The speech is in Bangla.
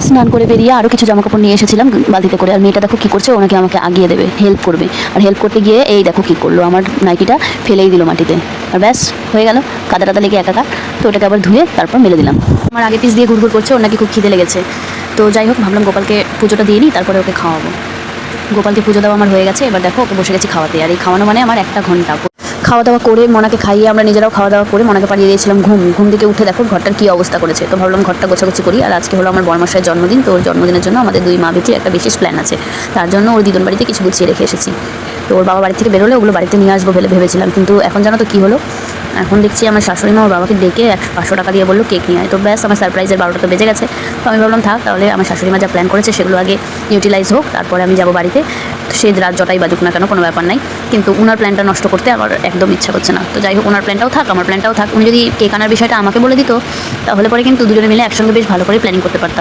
স্নান করে বেরিয়ে আরও কিছু জামাকাপড় নিয়ে এসেছিলাম বালতিতে করে। আর মেয়েটা দেখো কী করছে, ওনাকে আমাকে আগিয়ে দেবে, হেল্প করবে। আর হেল্প করতে গিয়ে এই দেখো কী করলো, আমার নাইটিটা ফেলেই দিল মাটিতে। আর ব্যাস হয়ে গেল, কাদা টাদা লেগে একাকার। তো ওটাকে আবার ধুয়ে তারপর মেলে দিলাম। আমার আগে পিস দিয়ে ঘুরঘুর করছে, ওর নাকি খুব খিদে লেগেছে। তো যাই হোক, ভাবলাম গোপালকে পুজোটা দিয়ে নিই, তারপরে ওকে খাওয়াবো। গোপালকে পুজো দেওয়া আমার হয়ে গেছে, এবার দেখো ওকে বসে গেছি খাওয়াতে। আর এই খাওয়ানো মানে আমার 1 ঘন্টা খাওয়া দাওয়া করে মনাকে খাইয়ে আমরা নিজেরাও খাওয়া দাওয়া করে মনাকে পাঠিয়ে দিয়েছিলাম ঘুম থেকে উঠে দেখো ঘরটার কী অবস্থা করেছে। তো ভাবলাম ঘরটা গোছাগুছি করি। আর আজকে হলো আমার বড়মশাইয়ের জন্মদিন। তো ওর জন্মদিনের জন্য আমাদের 2 মা বেটির একটা বিশেষ প্ল্যান আছে। তার জন্য ওর দিদুন বাড়িতে কিছু গুছিয়ে রেখে এসেছি। তো ওর বাবা বাড়ি থেকে বেরোলে ওগুলো বাড়িতে নিয়ে আসবো ভেবেছিলাম, কিন্তু এখন জানো তো কী হলো, এখন দেখছি আমার শাশুড়ি মা ওর বাবাকে ডেকে 500 টাকা দিয়ে বললো কেক নিয়ে আয়। তো ব্যাস আমার সারপ্রাইজের 12টা তো বেজে গেছে। তো আমি ভাবলাম থাক, তাহলে আমার শাশুড়ি মা যা প্ল্যান করেছে সেগুলো আগে ইউটিলাইজ হোক, তারপরে আমি যাবো বাড়িতে। সে রাত যটাই বাজুক না কেন, কোনো ব্যাপার নাই, কিন্তু উনার প্ল্যানটা নষ্ট করতে আমার একদম ইচ্ছা করছে না। তো যাই হোক, ওনার প্ল্যানটাও থাক, আমার প্ল্যানটাও থাক। উনি যদি কেক আনার বিষয়টা আমাকে বলে দিত, তাহলে পরে কিন্তু দুজনে মিলে একসঙ্গে বেশ ভালো করে প্ল্যানিং করতে পারতাম।